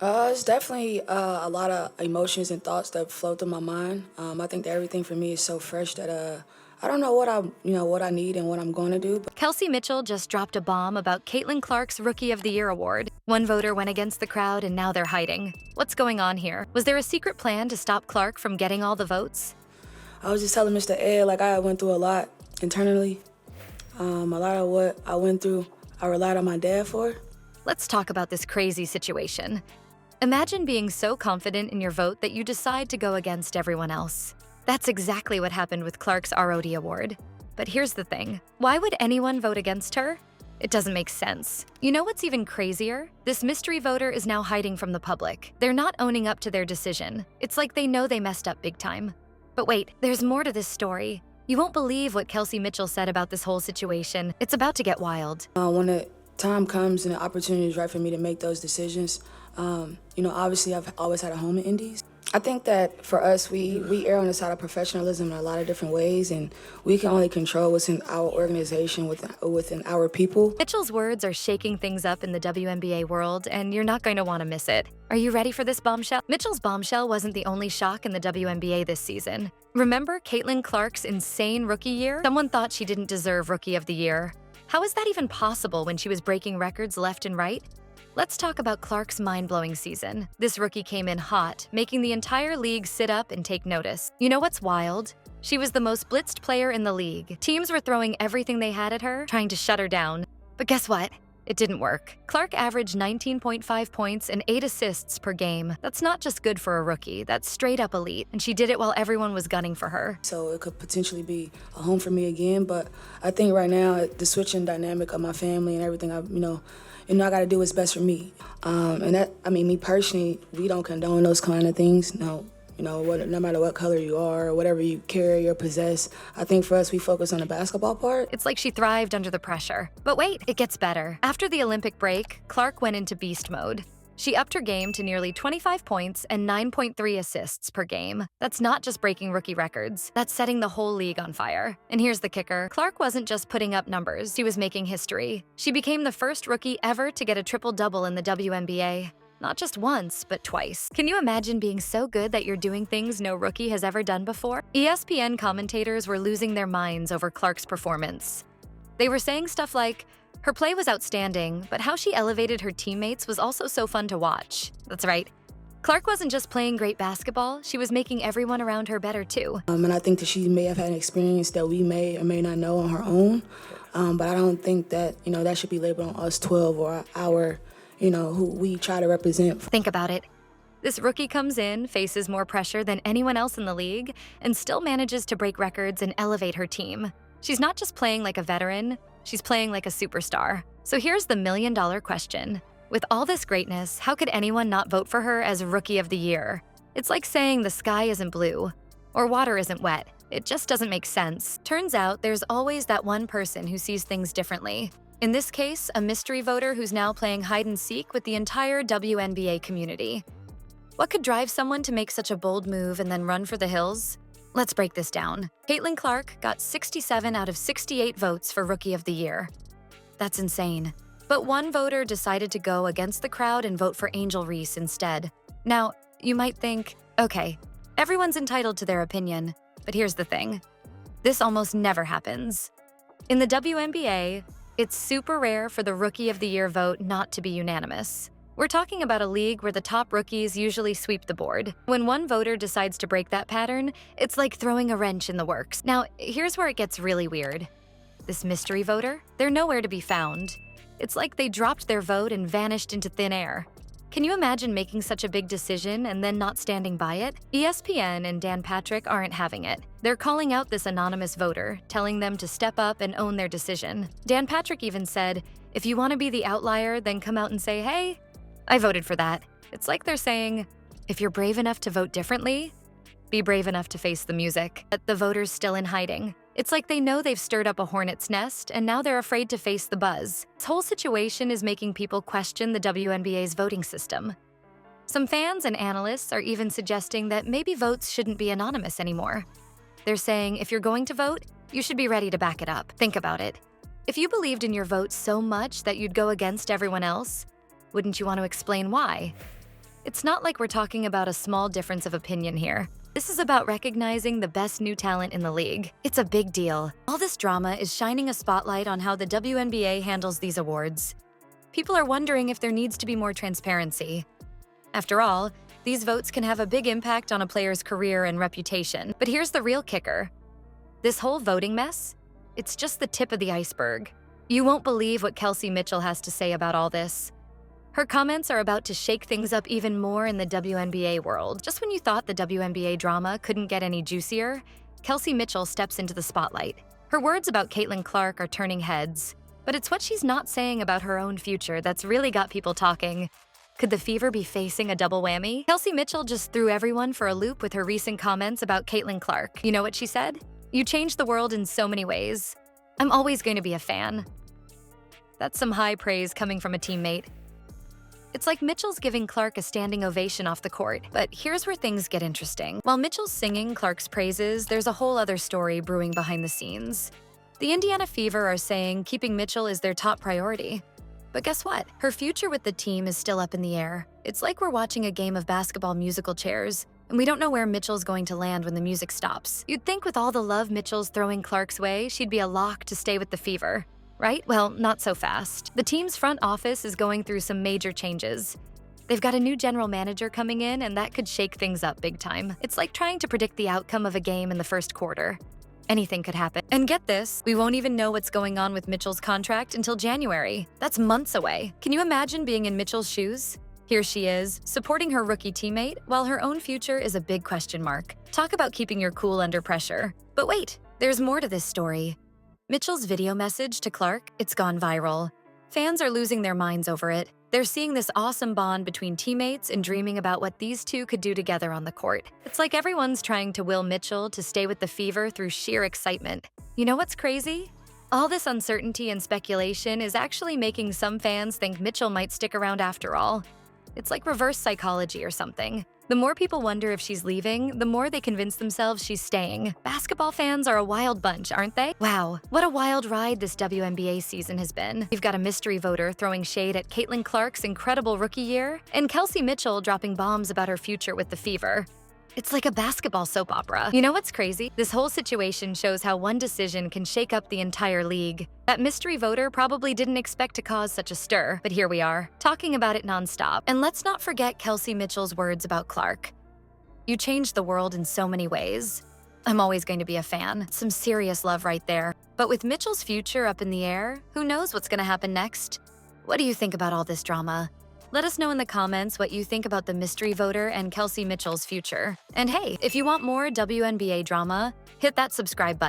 It's definitely a lot of emotions and thoughts that flow through my mind. I think that everything for me is so fresh that I don't know what I need and what I'm going to do. But Kelsey Mitchell just dropped a bomb about Caitlin Clark's Rookie of the Year award. One voter went against the crowd and now they're hiding. What's going on here? Was there a secret plan to stop Clark from getting all the votes? I was just telling Mr. Ed, like I went through a lot internally. A lot of what I went through, I relied on my dad for. Let's talk about this crazy situation. Imagine being so confident in your vote that you decide to go against everyone else. That's exactly what happened with Clark's ROTY award. But here's the thing. Why would anyone vote against her? It doesn't make sense. You know what's even crazier? This mystery voter is now hiding from the public. They're not owning up to their decision. It's like they know they messed up big time. But wait, there's more to this story. You won't believe what Kelsey Mitchell said about this whole situation. It's about to get wild. When the time comes and the opportunity is right for me to make those decisions, obviously I've always had a home in Indies. I think that for us, we err on the side of professionalism in a lot of different ways, and we can only control what's in our organization, within our people. Mitchell's words are shaking things up in the WNBA world, and you're not going to want to miss it. Are you ready for this bombshell? Mitchell's bombshell wasn't the only shock in the WNBA this season. Remember Caitlin Clark's insane rookie year? Someone thought she didn't deserve Rookie of the Year. How is that even possible when she was breaking records left and right? Let's talk about Clark's mind-blowing season. This rookie came in hot, making the entire league sit up and take notice. You know what's wild? She was the most blitzed player in the league. Teams were throwing everything they had at her, trying to shut her down. But guess what? It didn't work. Clark averaged 19.5 points and 8 assists per game. That's not just good for a rookie, that's straight up elite. And she did it while everyone was gunning for her. So it could potentially be a home for me again, but I think right now the switching dynamic of my family and everything, I got to do what's best for me. Me personally, we don't condone those kind of things. No, no matter what color you are or whatever you carry or possess. I think for us, we focus on the basketball part. It's like she thrived under the pressure. But wait, it gets better. After the Olympic break, Clark went into beast mode. She upped her game to nearly 25 points and 9.3 assists per game. That's not just breaking rookie records, that's setting the whole league on fire. And here's the kicker. Clark wasn't just putting up numbers, she was making history. She became the first rookie ever to get a triple-double in the WNBA. Not just once, but twice. Can you imagine being so good that you're doing things no rookie has ever done before? ESPN commentators were losing their minds over Clark's performance. They were saying stuff like, her play was outstanding, but how she elevated her teammates was also so fun to watch. That's right. Clark wasn't just playing great basketball, she was making everyone around her better too. And I think that she may have had an experience that we may or may not know on her own, but I don't think that, that should be labeled on us 12 or our, who we try to represent. Think about it. This rookie comes in, faces more pressure than anyone else in the league, and still manages to break records and elevate her team. She's not just playing like a veteran, she's playing like a superstar. So here's the million-dollar question. With all this greatness, how could anyone not vote for her as Rookie of the Year? It's like saying the sky isn't blue, or water isn't wet. It just doesn't make sense. Turns out there's always that one person who sees things differently. In this case, a mystery voter who's now playing hide-and-seek with the entire WNBA community. What could drive someone to make such a bold move and then run for the hills? Let's break this down. Caitlin Clark got 67 out of 68 votes for Rookie of the Year. That's insane. But one voter decided to go against the crowd and vote for Angel Reese instead. Now, you might think, okay, everyone's entitled to their opinion, but here's the thing. This almost never happens. In the WNBA, it's super rare for the Rookie of the Year vote not to be unanimous. We're talking about a league where the top rookies usually sweep the board. When one voter decides to break that pattern, it's like throwing a wrench in the works. Now, here's where it gets really weird. This mystery voter, they're nowhere to be found. It's like they dropped their vote and vanished into thin air. Can you imagine making such a big decision and then not standing by it? ESPN and Dan Patrick aren't having it. They're calling out this anonymous voter, telling them to step up and own their decision. Dan Patrick even said, if you want to be the outlier, then come out and say, hey, I voted for that. It's like they're saying, if you're brave enough to vote differently, be brave enough to face the music. But the voters still in hiding. It's like they know they've stirred up a hornet's nest, and now they're afraid to face the buzz. This whole situation is making people question the WNBA's voting system. Some fans and analysts are even suggesting that maybe votes shouldn't be anonymous anymore. They're saying if you're going to vote, you should be ready to back it up. Think about it. If you believed in your vote so much that you'd go against everyone else, wouldn't you want to explain why? It's not like we're talking about a small difference of opinion here. This is about recognizing the best new talent in the league. It's a big deal. All this drama is shining a spotlight on how the WNBA handles these awards. People are wondering if there needs to be more transparency. After all, these votes can have a big impact on a player's career and reputation. But here's the real kicker. This whole voting mess, it's just the tip of the iceberg. You won't believe what Kelsey Mitchell has to say about all this. Her comments are about to shake things up even more in the WNBA world. Just when you thought the WNBA drama couldn't get any juicier, Kelsey Mitchell steps into the spotlight. Her words about Clark are turning heads, but it's what she's not saying about her own future that's really got people talking. Could the Fever be facing a double whammy? Kelsey Mitchell just threw everyone for a loop with her recent comments about Clark. You know what she said? "You changed the world in so many ways. I'm always going to be a fan." That's some high praise coming from a teammate. It's like Mitchell's giving Clark a standing ovation off the court. But here's where things get interesting. While Mitchell's singing Clark's praises, there's a whole other story brewing behind the scenes. The Indiana Fever are saying keeping Mitchell is their top priority. But guess what? Her future with the team is still up in the air. It's like we're watching a game of basketball musical chairs, and we don't know where Mitchell's going to land when the music stops. You'd think with all the love Mitchell's throwing Clark's way, she'd be a lock to stay with the Fever. Right? Well, not so fast. The team's front office is going through some major changes. They've got a new general manager coming in, and that could shake things up big time. It's like trying to predict the outcome of a game in the first quarter. Anything could happen. And get this, we won't even know what's going on with Mitchell's contract until January. That's months away. Can you imagine being in Mitchell's shoes? Here she is, supporting her rookie teammate, while her own future is a big question mark. Talk about keeping your cool under pressure. But wait, there's more to this story. Mitchell's video message to Clark, it's gone viral. Fans are losing their minds over it. They're seeing this awesome bond between teammates and dreaming about what these two could do together on the court. It's like everyone's trying to will Mitchell to stay with the Fever through sheer excitement. You know what's crazy? All this uncertainty and speculation is actually making some fans think Mitchell might stick around after all. It's like reverse psychology or something. The more people wonder if she's leaving, the more they convince themselves she's staying. Basketball fans are a wild bunch, aren't they? Wow, what a wild ride this WNBA season has been. We've got a mystery voter throwing shade at Clark's incredible rookie year, and Kelsey Mitchell dropping bombs about her future with the Fever. It's like a basketball soap opera. You know what's crazy? This whole situation shows how one decision can shake up the entire league. That mystery voter probably didn't expect to cause such a stir, but here we are, talking about it nonstop. And let's not forget Kelsey Mitchell's words about Clark. "You changed the world in so many ways. I'm always going to be a fan." Some serious love right there. But with Mitchell's future up in the air, who knows what's going to happen next? What do you think about all this drama? Let us know in the comments what you think about the mystery voter and Kelsey Mitchell's future. And hey, if you want more WNBA drama, hit that subscribe button.